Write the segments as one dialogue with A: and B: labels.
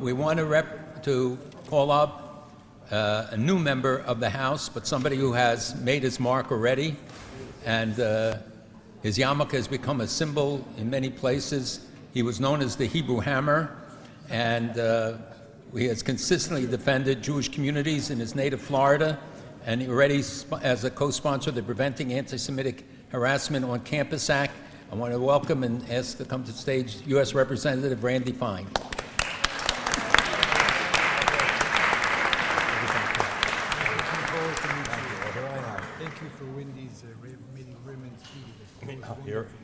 A: We want to call up a new member of the House, but somebody who has made his mark already, and his yarmulke has become a symbol in many places. He was known as the Hebrew Hammer, and he has consistently defended Jewish communities in his native Florida, and he already, as a co-sponsor of the Preventing Anti-Semitic Harassment on Campus Act. I want to welcome and ask to come to the stage U.S. Representative Randy Fine.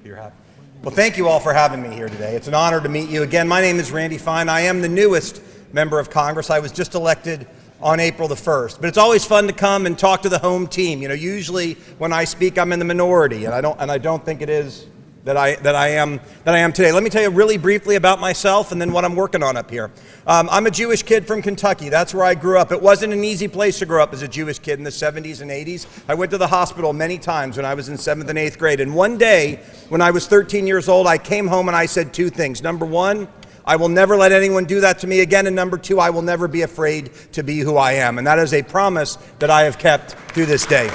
B: You're happy. Well, thank you all for having me here today. It's an honor to meet you again. My name is Randy Fine. I am the newest member of Congress. I was just elected on April the 1st. But it's always fun to come and talk to the home team. You know, usually when I speak, I'm in the minority, and I don't think it is that I am today. Let me tell you really briefly about myself and then what I'm working on up here. I'm a Jewish kid from Kentucky. That's where I grew up. It wasn't an easy place to grow up as a Jewish kid in the 70s and 80s. I went to the hospital many times when I was in 7th and 8th grade. And one day, when I was 13 years old, I came home and I said two things. Number one, I will never let anyone do that to me again. And number two, I will never be afraid to be who I am. And that is a promise that I have kept through this day.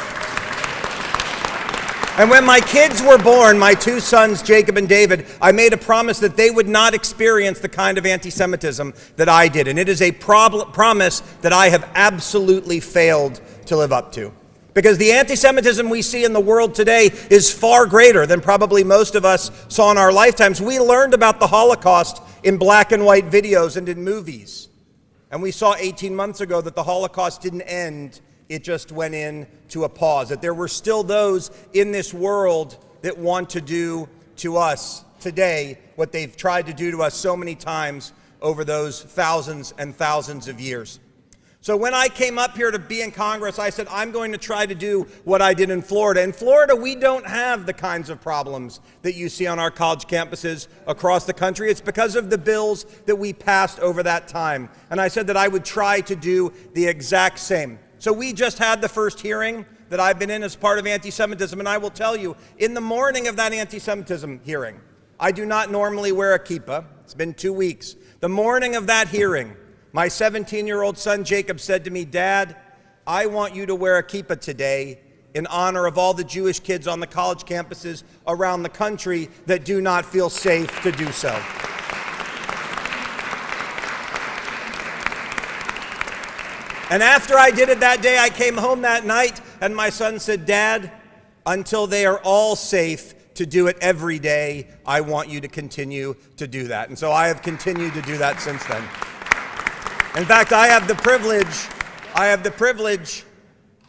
B: And when my kids were born, my two sons, Jacob and David, I made a promise that they would not experience the kind of anti-Semitism that I did. And it is a promise that I have absolutely failed to live up to. Because the anti-Semitism we see in the world today is far greater than probably most of us saw in our lifetimes. We learned about the Holocaust in black and white videos and in movies. And we saw 18 months ago that the Holocaust didn't end. It just went into a pause, that there were still those in this world that want to do to us today what they've tried to do to us so many times over those thousands and thousands of years. So when I came up here to be in Congress, I said, I'm going to try to do what I did in Florida. In Florida, we don't have the kinds of problems that you see on our college campuses across the country. It's because of the bills that we passed over that time. And I said that I would try to do the exact same. So we just had the first hearing that I've been in as part of anti-Semitism, and I will tell you, in the morning of that anti-Semitism hearing, I do not normally wear a kippah. It's been 2 weeks. The morning of that hearing, my 17-year-old son Jacob said to me, Dad, I want you to wear a kippah today in honor of all the Jewish kids on the college campuses around the country that do not feel safe to do so. And after I did it that day, I came home that night, and my son said, Dad, until they are all safe to do it every day, I want you to continue to do that. And so I have continued to do that since then. In fact, I have the privilege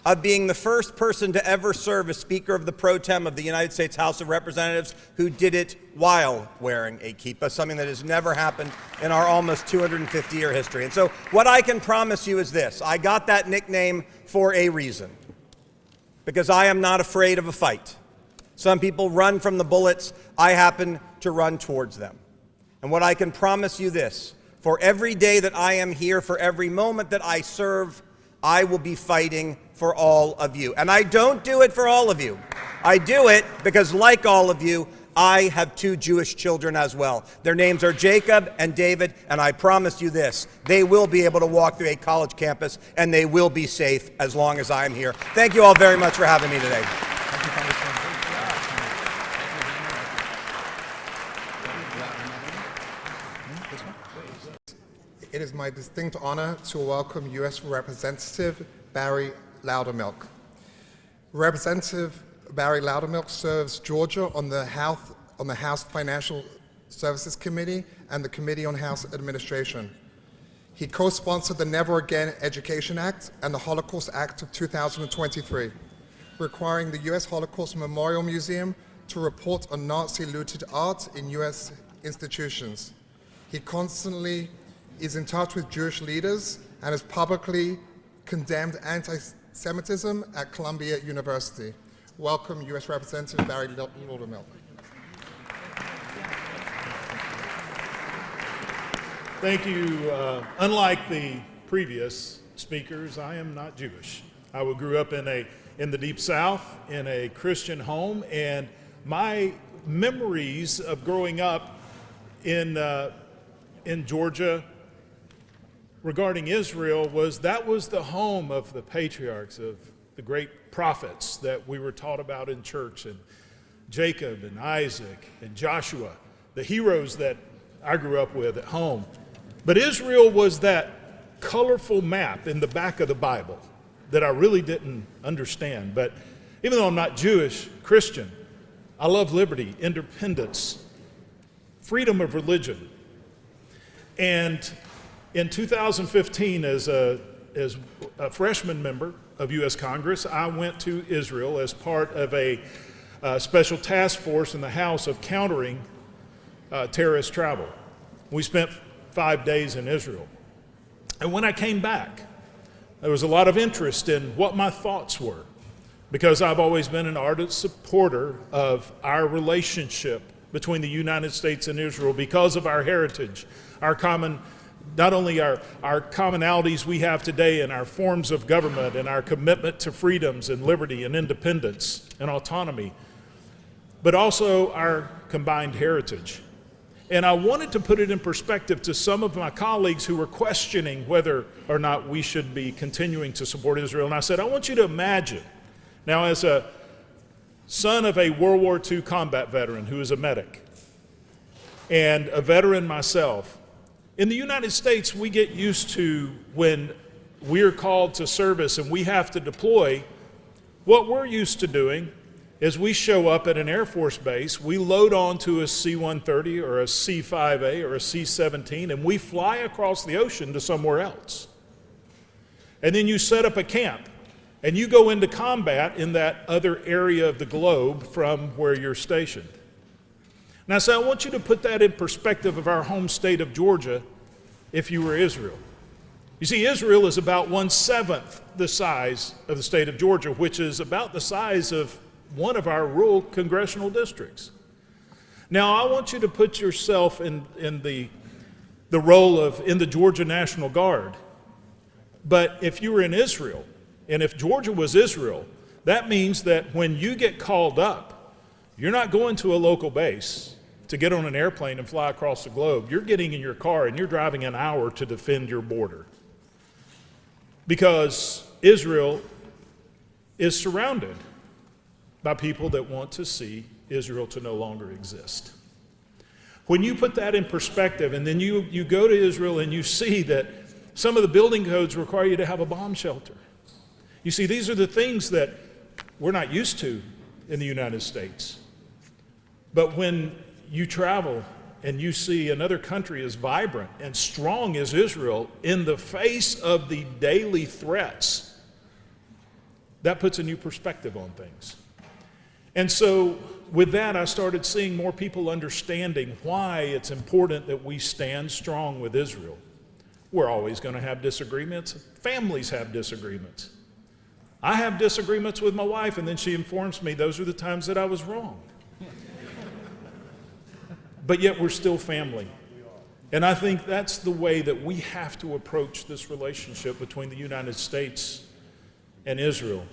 B: of being the first person to ever serve as Speaker of the Pro Tem of the United States House of Representatives who did it while wearing a kippah, something that has never happened in our almost 250-year history. And so what I can promise you is this. I got that nickname for a reason, because I am not afraid of a fight. Some people run from the bullets. I happen to run towards them. And what I can promise you this, for every day that I am here, for every moment that I serve, I will be fighting for all of you. And I don't do it for all of you. I do it because, like all of you, I have two Jewish children as well. Their names are Jacob and David, and I promise you this, they will be able to walk through a college campus, and they will be safe as long as I'm here. Thank you all very much for having me today. Thank you, Congressman.
C: It is my distinct honor to welcome U.S. Representative Barry Loudermilk. Representative Barry Loudermilk serves Georgia on the House Financial Services Committee and the Committee on House Administration. He co-sponsored the Never Again Education Act and the Holocaust Act of 2023, requiring the U.S. Holocaust Memorial Museum to report on Nazi-looted art in U.S. institutions. He constantly is in touch with Jewish leaders and has publicly condemned anti-Semitism at Columbia University. Welcome, U.S. Representative Barry Loudermilk.
D: Thank you. Unlike the previous speakers, I am not Jewish. I grew up in the Deep South in a Christian home, and my memories of growing up in Georgia regarding Israel was that was the home of the patriarchs, of the great prophets that we were taught about in church, and Jacob and Isaac and Joshua, the heroes that I grew up with at home. But Israel was that colorful map in the back of the Bible that I really didn't understand. But even though I'm not Jewish, Christian, I love liberty, independence, freedom of religion. And in 2015, as a freshman member of U.S. Congress, I went to Israel as part of a special task force in the House of countering terrorist travel. We spent 5 days in Israel. And when I came back, there was a lot of interest in what my thoughts were, because I've always been an ardent supporter of our relationship between the United States and Israel because of our heritage, our common, not only our commonalities we have today in our forms of government and our commitment to freedoms and liberty and independence and autonomy, but also our combined heritage. And I wanted to put it in perspective to some of my colleagues who were questioning whether or not we should be continuing to support Israel. And I said, I want you to imagine, now as a son of a World War II combat veteran who is a medic, and a veteran myself, in the United States we get used to when we're called to service and we have to deploy, what we're used to doing is we show up at an Air Force base, we load onto a C-130 or a C-5A or a C-17, and we fly across the ocean to somewhere else. And then you set up a camp, and you go into combat in that other area of the globe from where you're stationed. Now, so I want you to put that in perspective of our home state of Georgia if you were Israel. You see, Israel is about 1/7 the size of the state of Georgia, which is about the size of one of our rural congressional districts. Now, I want you to put yourself in the role of in the Georgia National Guard. But if you were in Israel, and if Georgia was Israel, that means that when you get called up, you're not going to a local base to get on an airplane and fly across the globe. You're getting in your car and you're driving an hour to defend your border. Because Israel is surrounded by people that want to see Israel to no longer exist. When you put that in perspective, and then you go to Israel and you see that some of the building codes require you to have a bomb shelter. You see, these are the things that we're not used to in the United States. But when you travel and you see another country as vibrant and strong as Israel in the face of the daily threats, that puts a new perspective on things. And so with that, I started seeing more people understanding why it's important that we stand strong with Israel. We're always going to have disagreements. Families have disagreements. I have disagreements with my wife, and then she informs me those are the times that I was wrong. But yet we're still family. And I think that's the way that we have to approach this relationship between the United States and Israel.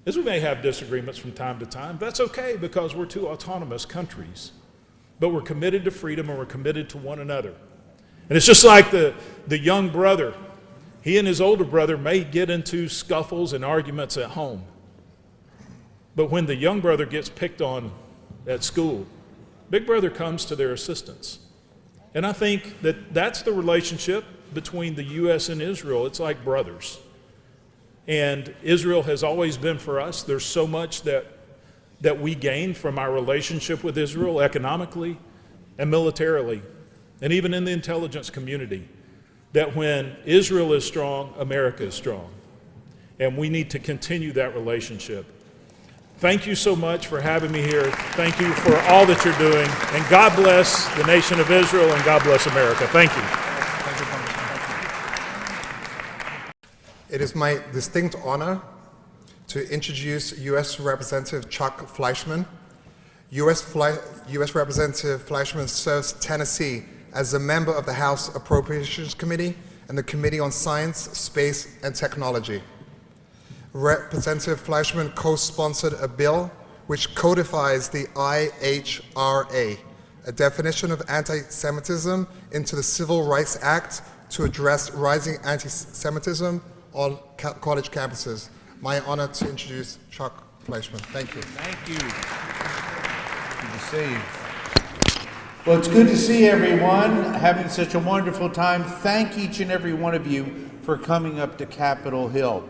D: As we may have disagreements from time to time, that's okay because we're two autonomous countries. But we're committed to freedom and we're committed to one another. And it's just like the young brother. He and his older brother may get into scuffles and arguments at home. But when the young brother gets picked on at school, big brother comes to their assistance. And I think that that's the relationship between the U.S. and Israel. It's like brothers. And Israel has always been for us. There's so much that we gain from our relationship with Israel economically and militarily, and even in the intelligence community, that when Israel is strong, America is strong. And we need to continue that relationship. Thank you so much for having me here. Thank you for all that you're doing. And God bless the nation of Israel, and God bless America. Thank you.
C: It is my distinct honor to introduce U.S. Representative Chuck Fleischmann. U.S. Representative Fleischmann serves Tennessee as a member of the House Appropriations Committee and the Committee on Science, Space, and Technology. Representative Fleischmann co-sponsored a bill which codifies the IHRA, a definition of anti-Semitism, into the Civil Rights Act to address rising anti-Semitism on college campuses. My honor to introduce Chuck Fleischmann. Thank you.
E: Thank you. Good to see you. Well, it's good to see everyone, having such a wonderful time. Thank each and every one of you for coming up to Capitol Hill.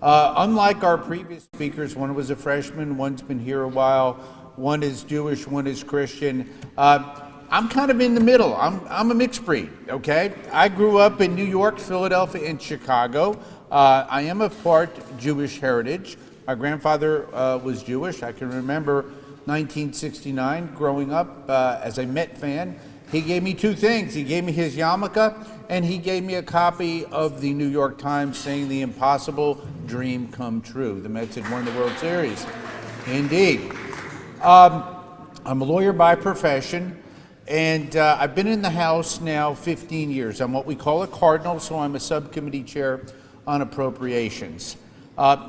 E: Unlike our previous speakers, one was a freshman, one's been here a while, one is Jewish, one is Christian. I'm kind of in the middle. I'm a mixed breed, okay? I grew up in New York, Philadelphia, and Chicago. I am of part Jewish heritage. My grandfather was Jewish. I can remember 1969 growing up as a Met fan. He gave me two things. He gave me his yarmulke, and he gave me a copy of the New York Times saying the impossible dream come true. The Mets had won the World Series. Indeed. I'm a lawyer by profession, and I've been in the House now 15 years. I'm what we call a cardinal, so I'm a subcommittee chair on appropriations.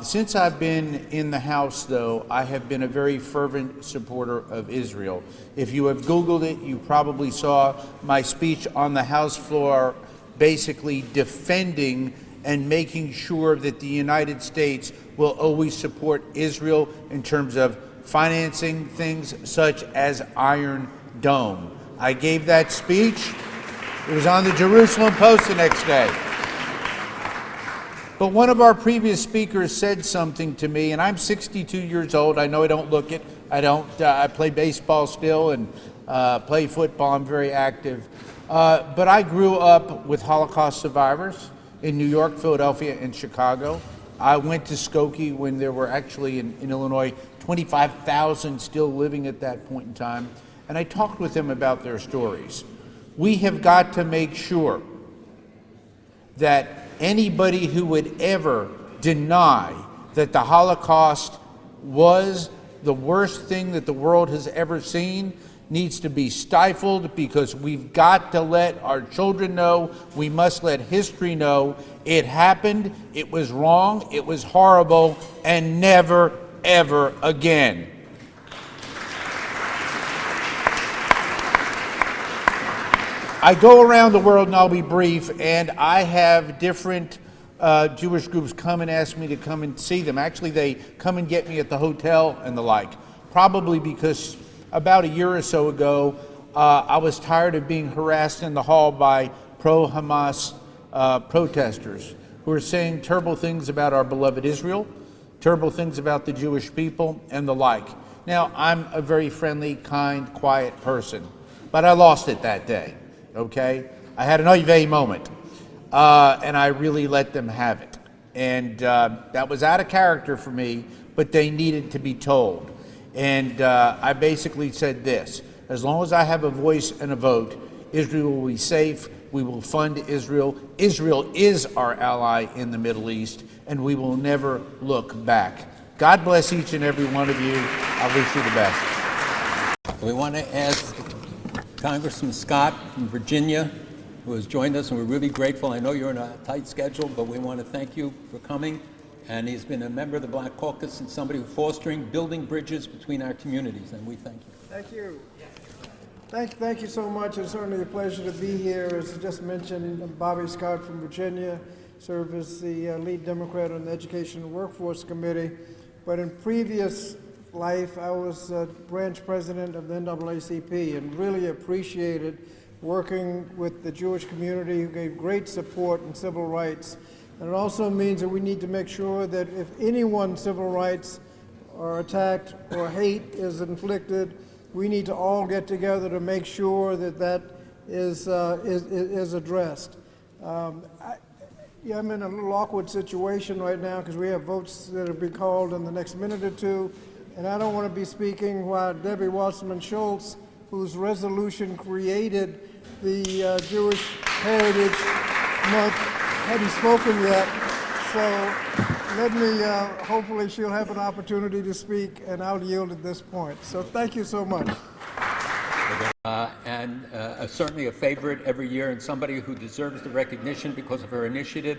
E: Since I've been in the House, though, I have been a very fervent supporter of Israel. If you have Googled it, you probably saw my speech on the House floor basically defending and making sure that the United States will always support Israel in terms of financing things such as Iron Dome. I gave that speech. It was on the Jerusalem Post the next day. But one of our previous speakers said something to me, and I'm 62 years old. I know I don't look it. I play baseball still and play football. I'm very active. But I grew up with Holocaust survivors in New York, Philadelphia, and Chicago. I went to Skokie when there were actually in Illinois 25,000 still living at that point in time. And I talked with them about their stories. We have got to make sure that anybody who would ever deny that the Holocaust was the worst thing that the world has ever seen needs to be stifled, because we've got to let our children know, we must let history know, it happened, it was wrong, it was horrible, and never, ever again. I go around the world, and I'll be brief, and I have different Jewish groups come and ask me to come and see them. Actually, they come and get me at the hotel and the like, probably because about a year or so ago, I was tired of being harassed in the hall by pro-Hamas protesters who are saying terrible things about our beloved Israel, terrible things about the Jewish people, and the like. Now, I'm a very friendly, kind, quiet person, but I lost it that day. Okay, I had an oy vey moment, and I really let them have it. And that was out of character for me, but they needed to be told. And I basically said this: as long as I have a voice and a vote, Israel will be safe, we will fund Israel. Israel is our ally in the Middle East, and we will never look back. God bless each and every one of you. I wish you the best.
A: We want to ask Congressman Scott from Virginia, who has joined us, and we're really grateful. I know you're in a tight schedule, but we want to thank you for coming. And he's been a member of the Black Caucus and somebody who's fostering, building bridges between our communities, and we thank you.
F: Thank you. Thank you so much. It's certainly a pleasure to be here. As I just mentioned, I'm Bobby Scott from Virginia, serve as the lead Democrat on the Education and Workforce Committee. But in previous life, I was branch president of the NAACP and really appreciated working with the Jewish community, who gave great support in civil rights. And it also means that we need to make sure that if anyone's civil rights are attacked or hate is inflicted, we need to all get together to make sure that that is addressed. I'm in a little awkward situation right now because we have votes that will be called in the next minute or two. And I don't want to be speaking while Debbie Wasserman Schultz, whose resolution created the Jewish Heritage Month, hadn't spoken yet. So let me, hopefully she'll have an opportunity to speak, and I'll yield at this point. So thank you so much.
A: Certainly a favorite every year, and somebody who deserves the recognition because of her initiative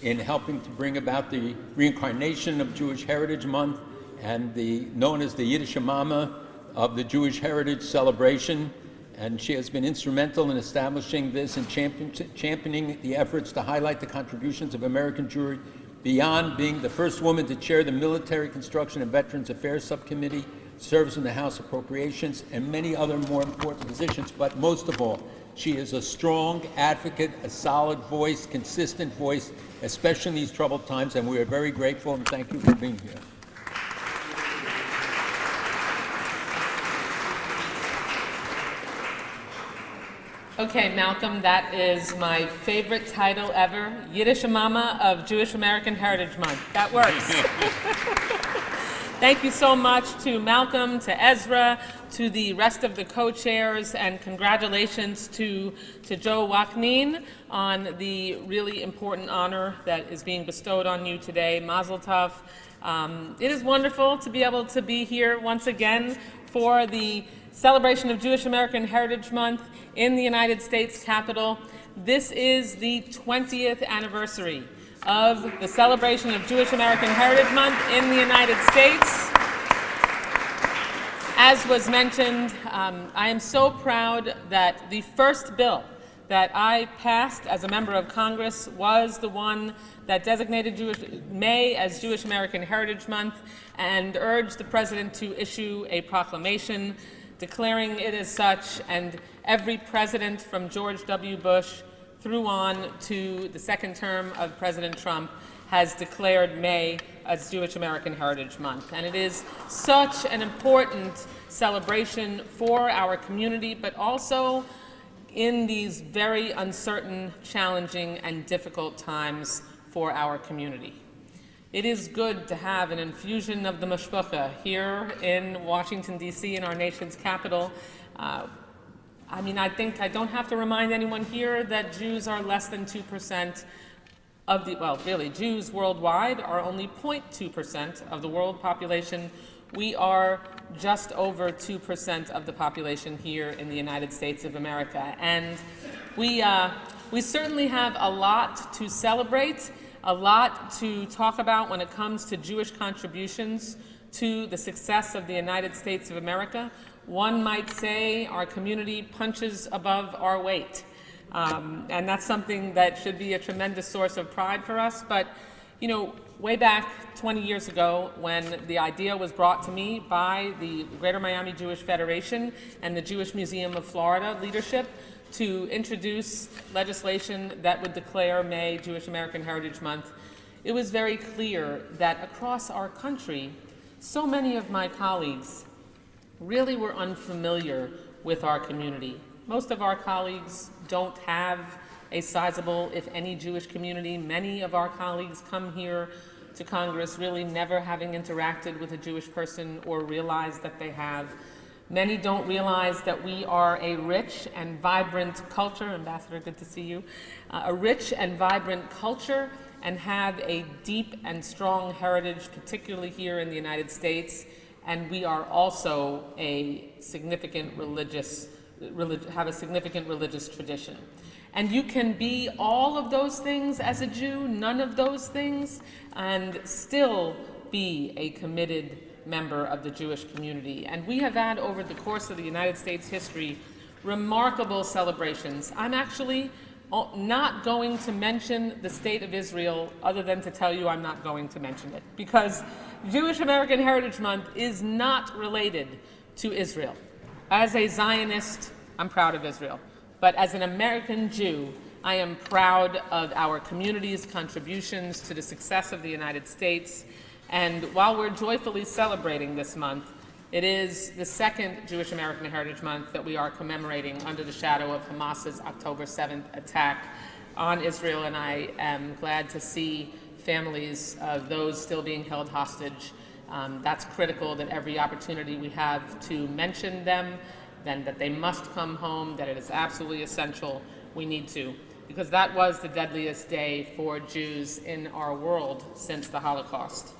A: in helping to bring about the reincarnation of Jewish Heritage Month and known as the Yiddish Mama of the Jewish Heritage celebration. and she has been instrumental in establishing this and championing the efforts to highlight the contributions of American Jewry beyond being the first woman to chair the Military Construction and Veterans Affairs Subcommittee, serves in the House Appropriations, and many other more important positions. But most of all, she is a strong advocate, a solid voice, consistent voice, especially in these troubled times, and we are very grateful and thank you for being here.
G: Okay, Malcolm, that is my favorite title ever, Yiddish Mama of Jewish American Heritage Month. That works. Thank you so much to Malcolm, to Ezra, to the rest of the co-chairs, and congratulations to Joe Ouaknine on the really important honor that is being bestowed on you today. Mazel tov. It is wonderful to be able to be here once again for the celebration of Jewish American Heritage Month in the United States Capitol. This is the 20th anniversary of the celebration of Jewish American Heritage Month in the United States. As was mentioned, I am so proud that the first bill that I passed as a member of Congress was the one that designated May as Jewish American Heritage Month and urged the President to issue a proclamation declaring it as such, and every president from George W. Bush through on to the second term of President Trump has declared May as Jewish American Heritage Month. And it is such an important celebration for our community, but also in these very uncertain, challenging, and difficult times for our community. It is good to have an infusion of the mashpucha here in Washington, D.C., in our nation's capital. I mean, I think I don't have to remind anyone here that Jews are less than 2% of the, well, really, Jews worldwide are only 0.2% of the world population. We are just over 2% of the population here in the United States of America. And we certainly have a lot to celebrate, a lot to talk about when it comes to Jewish contributions to the success of the United States of America. One might say our community punches above our weight. And that's something that should be a tremendous source of pride for us. But, you know, way back 20 years ago, when the idea was brought to me by the Greater Miami Jewish Federation and the Jewish Museum of Florida leadership to introduce legislation that would declare May Jewish American Heritage Month, it was very clear that across our country, so many of my colleagues really were unfamiliar with our community. Most of our colleagues don't have a sizable, if any, Jewish community. Many of our colleagues come here to Congress really never having interacted with a Jewish person or realized that they have. Many don't realize that we are a rich and vibrant culture. Ambassador, good to see you. A rich and vibrant culture and have a deep and strong heritage, particularly here in the United States. And we are also a significant have a significant religious tradition. And you can be all of those things as a Jew, none of those things, and still be a committed member of the Jewish community. And we have had, over the course of the United States history, remarkable celebrations. I'm actually not going to mention the State of Israel other than to tell you I'm not going to mention it, because Jewish American Heritage Month is not related to Israel. As a Zionist, I'm proud of Israel. But as an American Jew, I am proud of our community's contributions to the success of the United States. And while we're joyfully celebrating this month, it is the second Jewish American Heritage Month that we are commemorating under the shadow of Hamas's October 7th attack on Israel. And I am glad to see families of those still being held hostage. That's critical, that every opportunity we have to mention them, then that they must come home, that it is absolutely essential we need to, because that was the deadliest day for Jews in our world since the Holocaust.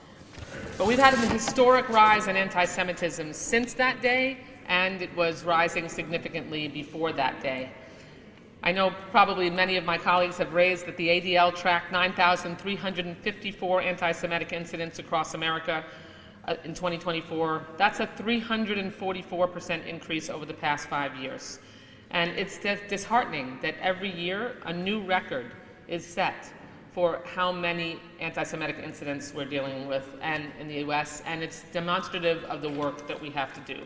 G: But we've had a historic rise in anti-Semitism since that day, and it was rising significantly before that day. I know probably many of my colleagues have raised that the ADL tracked 9,354 anti-Semitic incidents across America in 2024. That's a 344% increase over the past 5 years. And it's disheartening that every year a new record is set for how many anti-Semitic incidents we're dealing with and in the US, and it's demonstrative of the work that we have to do.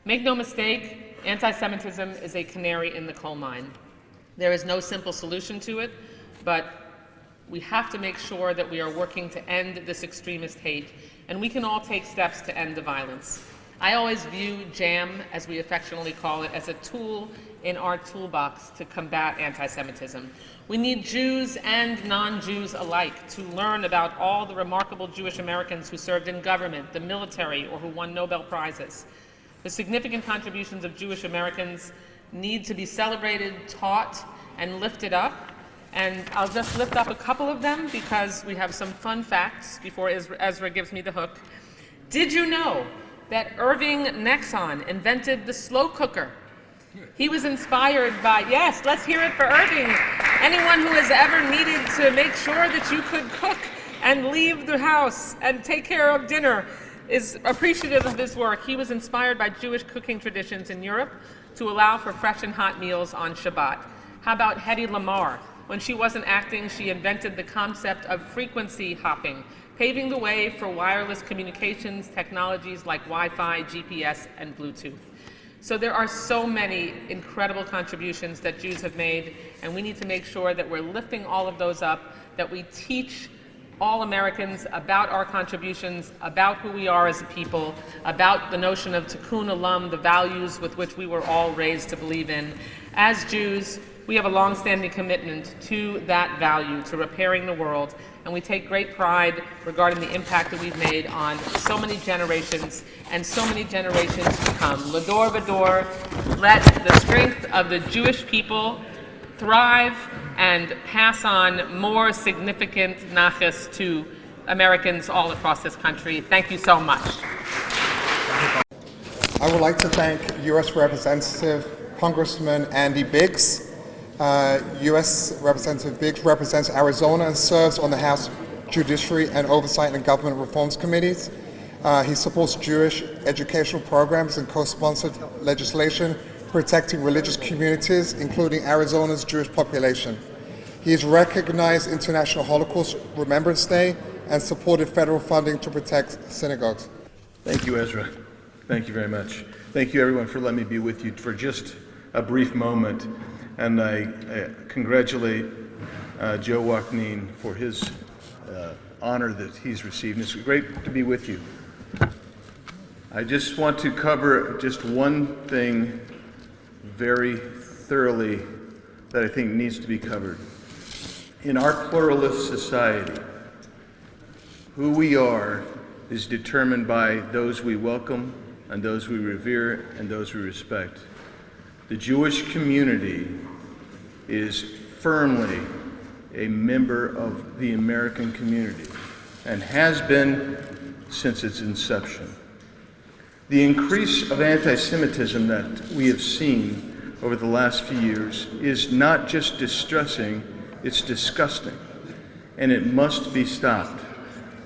G: Make no mistake, anti-Semitism is a canary in the coal mine. There is no simple solution to it, but we have to make sure that we are working to end this extremist hate, and we can all take steps to end the violence. I always view JAM, as we affectionately call it, as a tool in our toolbox to combat anti-Semitism. We need Jews and non-Jews alike to learn about all the remarkable Jewish Americans who served in government, the military, or who won Nobel Prizes. The significant contributions of Jewish Americans need to be celebrated, taught, and lifted up. And I'll just lift up a couple of them because we have some fun facts before Ezra gives me the hook. Did you know that Irving Nexon invented the slow cooker? He was inspired by, yes, let's hear it for Irving. Anyone who has ever needed to make sure that you could cook and leave the house and take care of dinner is appreciative of his work. He was inspired by Jewish cooking traditions in Europe to allow for fresh and hot meals on Shabbat. How about Hedy Lamarr? When she wasn't acting, she invented the concept of frequency hopping, paving the way for wireless communications technologies like Wi-Fi, GPS, and Bluetooth. So there are so many incredible contributions that Jews have made, and we need to make sure that we're lifting all of those up, that we teach all Americans about our contributions, about who we are as a people, about the notion of tikkun olam, the values with which we were all raised to believe in. As Jews, we have a long-standing commitment to that value, to repairing the world, and we take great pride regarding the impact that we've made on so many generations and so many generations to come. L'dor v'dor, let the strength of the Jewish people thrive and pass on more significant nachas to Americans all across this country. Thank you so much.
C: I would like to thank U.S. Representative Congressman Andy Biggs. U.S. Representative Biggs represents Arizona and serves on the House Judiciary and Oversight and Government Reforms Committees. He supports Jewish educational programs and co-sponsored legislation protecting religious communities, including Arizona's Jewish population. He has recognized International Holocaust Remembrance Day and supported federal funding to protect synagogues.
H: Thank you, Ezra. Thank you very much. Thank you, everyone, for letting me be with you for just a brief moment. And I congratulate Joe Ouaknine for his honor that he's received. It's great to be with you. I just want to cover just one thing very thoroughly that I think needs to be covered. In our pluralist society, who we are is determined by those we welcome and those we revere and those we respect. The Jewish community is firmly a member of the American community and has been since its inception. The increase of anti-Semitism that we have seen over the last few years is not just distressing, it's disgusting, and it must be stopped.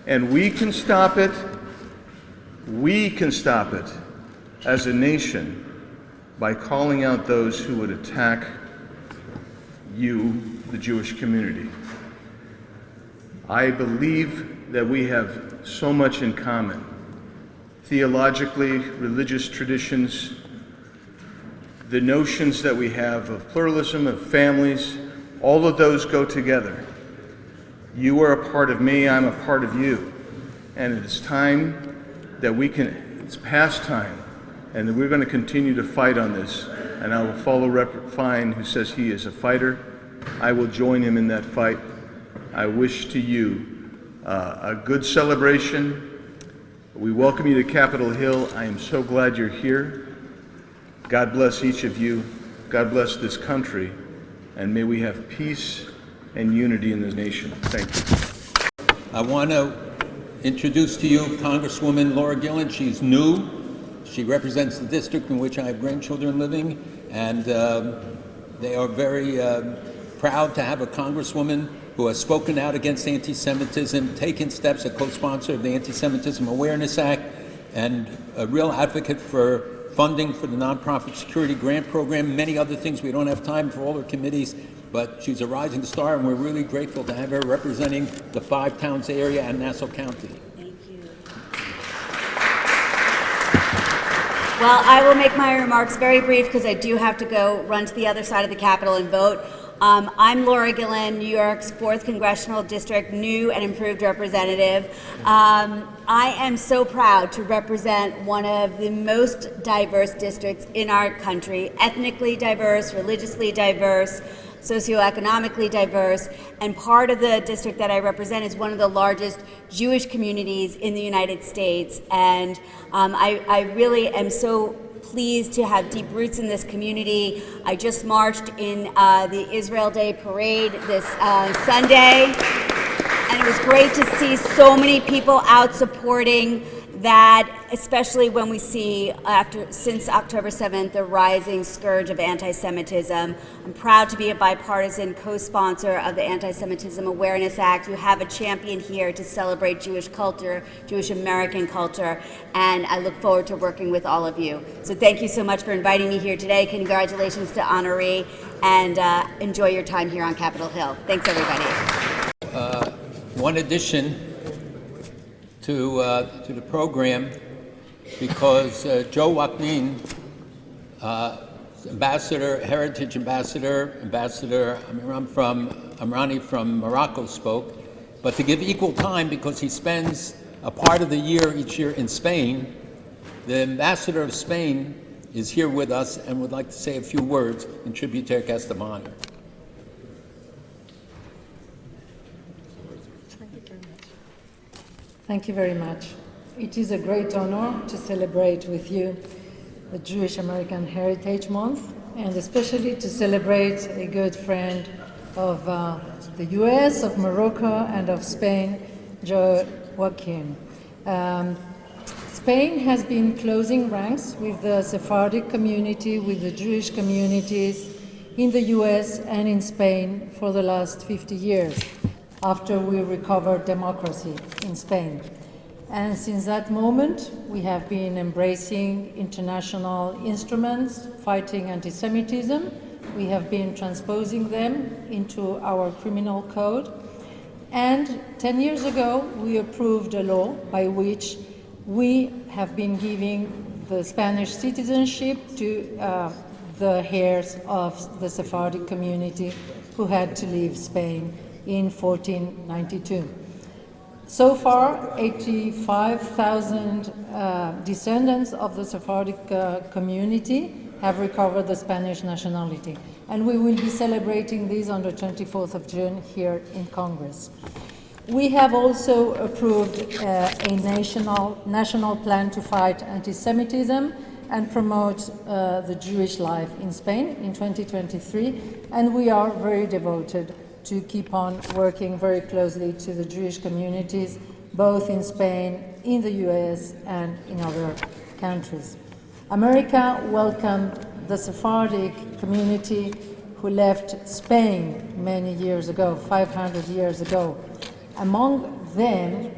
H: And we can stop it as a nation by calling out those who would attack you, the Jewish community. I believe that we have so much in common. Theologically, religious traditions, the notions that we have of pluralism, of families, all of those go together. You are a part of me, I'm a part of you. And it is time that it's past time, and that we're going to continue to fight on this. And I will follow Rep. Fine, who says he is a fighter. I will join him in that fight. I wish to you a good celebration. We welcome you to Capitol Hill. I am so glad you're here. God bless each of you. God bless this country. And may we have peace and unity in this nation. Thank you.
A: I want to introduce to you Congresswoman Laura Gillen. She's new. She represents the district in which I have grandchildren living, and they are very proud to have a Congresswoman who has spoken out against anti-Semitism, taken steps, a co-sponsor of the Anti-Semitism Awareness Act, and a real advocate for funding for the Nonprofit Security Grant Program, many other things. We don't have time for all her committees, but she's a rising star, and we're really grateful to have her representing the 5 towns area and Nassau County.
I: Thank you. Well, I will make my remarks very brief because I do have to go run to the other side of the Capitol and vote. I'm Laura Gillen, New York's 4th Congressional District, new and improved representative. I am so proud to represent one of the most diverse districts in our country, ethnically diverse, religiously diverse, socioeconomically diverse, and part of the district that I represent is one of the largest Jewish communities in the United States. And I really am so pleased to have deep roots in this community. I just marched in the Israel Day Parade this Sunday, and it was great to see so many people out supporting that, especially when we see, since October 7th, the rising scourge of anti-Semitism. I'm proud to be a bipartisan co-sponsor of the Anti-Semitism Awareness Act. You have a champion here to celebrate Jewish culture, Jewish American culture, and I look forward to working with all of you. So thank you so much for inviting me here today. Congratulations to Honoree, and enjoy your time here on Capitol Hill. Thanks, everybody.
A: One addition to the program, because Joe Ouaknine, Heritage Ambassador Amrani from Morocco spoke, but to give equal time because he spends a part of the year each year in Spain. The Ambassador of Spain is here with us and would like to say a few words in tribute to her guest of honor.
J: Thank you very much. It is a great honor to celebrate with you the Jewish American Heritage Month, and especially to celebrate a good friend of the US, of Morocco, and of Spain, Joe Ouaknine. Spain has been closing ranks with the Sephardic community, with the Jewish communities in the US and in Spain for the last 50 years. After we recovered democracy in Spain. And since that moment, we have been embracing international instruments fighting anti-Semitism. We have been transposing them into our criminal code. And 10 years ago, we approved a law by which we have been giving the Spanish citizenship to the heirs of the Sephardic community who had to leave Spain in 1492. So far, 85,000 descendants of the Sephardic community have recovered the Spanish nationality, and we will be celebrating this on the 24th of June here in Congress. We have also approved a national plan to fight anti-Semitism and promote the Jewish life in Spain in 2023, and we are very devoted to keep on working very closely to the Jewish communities, both in Spain, in the US, and in other countries. America welcomed the Sephardic community who left Spain many years ago, 500 years ago. Among them,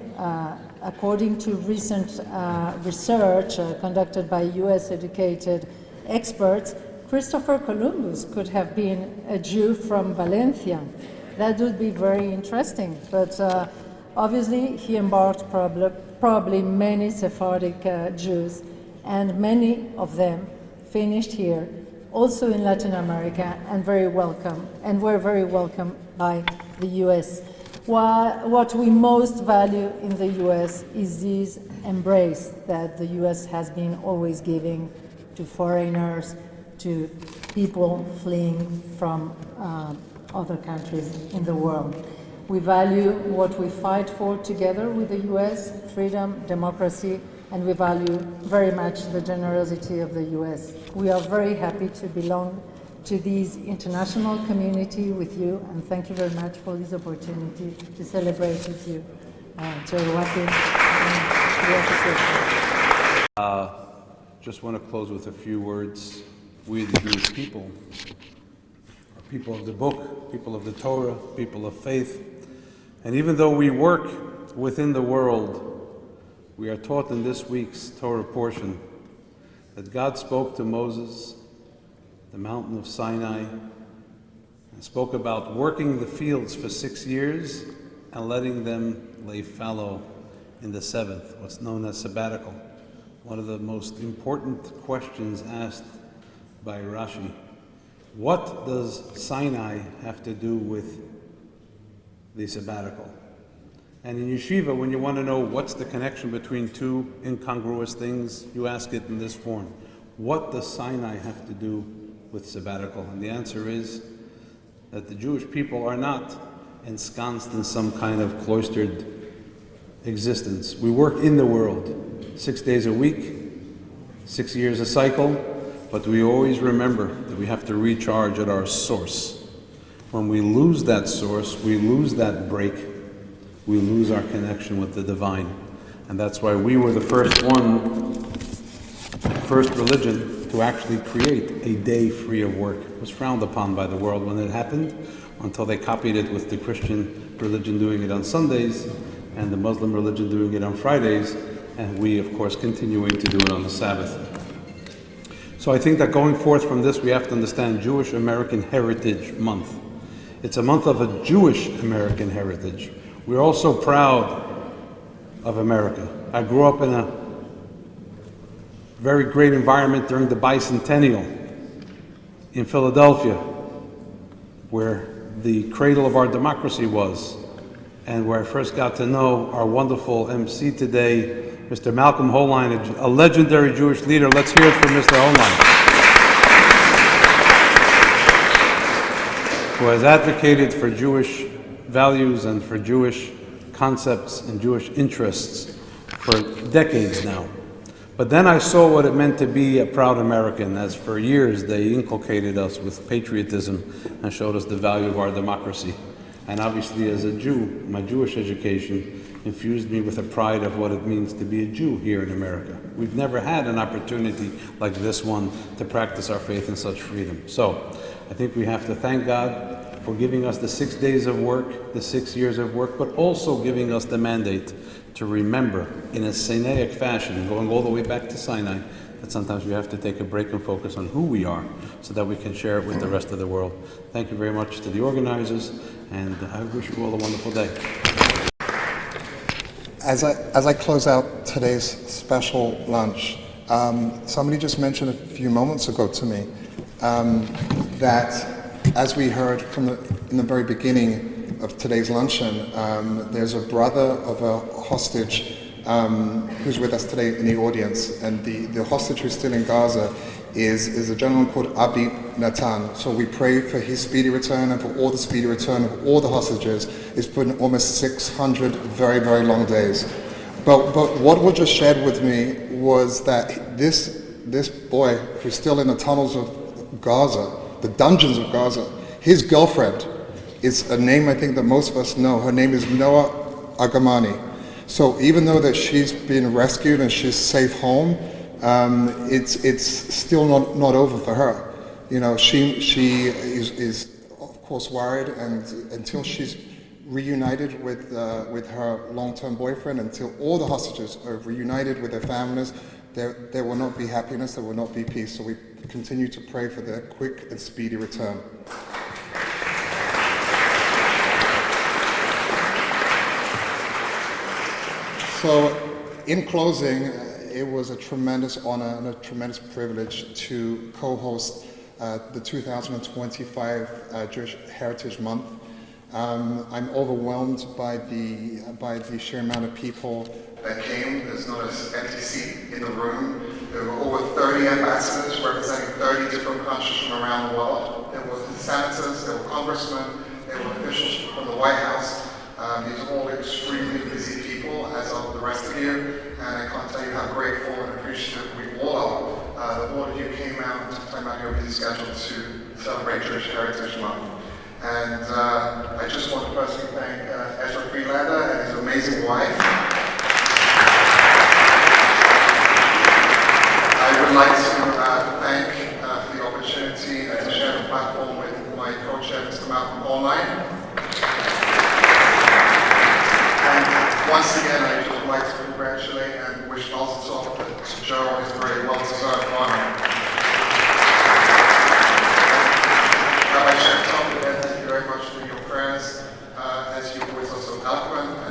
J: according to recent research conducted by US-educated experts, Christopher Columbus could have been a Jew from Valencia. That would be very interesting, but obviously he embarked probably many Sephardic Jews, and many of them finished here, also in Latin America, and were very welcome by the US. What we most value in the US is this embrace that the US has been always giving to foreigners, to people fleeing from other countries in the world. We value what we fight for together with the US, freedom, democracy, and we value very much the generosity of the US. We are very happy to belong to this international community with you, and thank you very much for this opportunity to celebrate with you. Joe Ouaknine, the association.
K: Just want to close with a few words. We, the Jewish people, are people of the book, people of the Torah, people of faith. And even though we work within the world, we are taught in this week's Torah portion that God spoke to Moses, the mountain of Sinai, and spoke about working the fields for 6 years and letting them lay fallow in the seventh, what's known as sabbatical. One of the most important questions asked by Rashi. What does Sinai have to do with the sabbatical? And in yeshiva, when you want to know what's the connection between two incongruous things, you ask it in this form. What does Sinai have to do with sabbatical? And the answer is that the Jewish people are not ensconced in some kind of cloistered existence. We work in the world 6 days a week, 6 years a cycle, but we always remember that we have to recharge at our source. When we lose that source, we lose that break, we lose our connection with the divine. And that's why we were the first religion to actually create a day free of work. It was frowned upon by the world when it happened, until they copied it with the Christian religion doing it on Sundays and the Muslim religion doing it on Fridays, and we, of course, continuing to do it on the Sabbath. So I think that going forth from this, we have to understand Jewish American Heritage Month. It's a month of a Jewish American heritage. We're also proud of America. I grew up in a very great environment during the bicentennial in Philadelphia, where the cradle of our democracy was, and where I first got to know our wonderful MC today, Mr. Malcolm Hoenlein, a legendary Jewish leader. Let's hear it from Mr. Hoenlein, who has advocated for Jewish values and for Jewish concepts and Jewish interests for decades now. But then I saw what it meant to be a proud American, as for years they inculcated us with patriotism and showed us the value of our democracy. And obviously as a Jew, my Jewish education infused me with a pride of what it means to be a Jew here in America. We've never had an opportunity like this one to practice our faith in such freedom. So I think we have to thank God for giving us the 6 days of work, the 6 years of work, but also giving us the mandate to remember in a Sinaic fashion, going all the way back to Sinai, that sometimes we have to take a break and focus on who we are so that we can share it with the rest of the world. Thank you very much to the organizers, and I wish you all a wonderful day.
C: As I close out today's special lunch, somebody just mentioned a few moments ago to me that, as we heard in the very beginning of today's luncheon, there's a brother of a hostage who's with us today in the audience, and the hostage who's still in Gaza is a gentleman called Avi Natan. So we pray for his speedy return and for all the speedy return of all the hostages. It's been almost 600 very, very long days. But what was just shared with me was that this boy who's still in the tunnels of Gaza, the dungeons of Gaza, his girlfriend is a name I think that most of us know. Her name is Noah Agamani. So even though that she's been rescued and she's safe home, it's still not over for her. You know, she is of course worried, and until she's reunited with her long-term boyfriend, until all the hostages are reunited with their families, there will not be happiness, there will not be peace. So we continue to pray for their quick and speedy return. So, in closing, it was a tremendous honor and a tremendous privilege to co-host the 2025 Jewish Heritage Month. I'm overwhelmed by the sheer amount of people that came. There's not an empty seat in the room. There were over 30 ambassadors representing 30 different countries from around the world. There were senators, there were congressmen, there were officials from the White House. These are all extremely busy people, as are the rest of you, and I can't tell you how grateful and appreciative we all are that all of you came out and took time out of your busy schedule to celebrate Jewish Heritage Month. And I just want to personally thank Ezra Friedlander and his amazing wife. I would like to thank for the opportunity to share the platform with my co-chair, Mr. Malcolm Hoenlein. And once again, I would like to congratulate and wish Mazel Tov to Joe on his very well-deserved honor. South Rand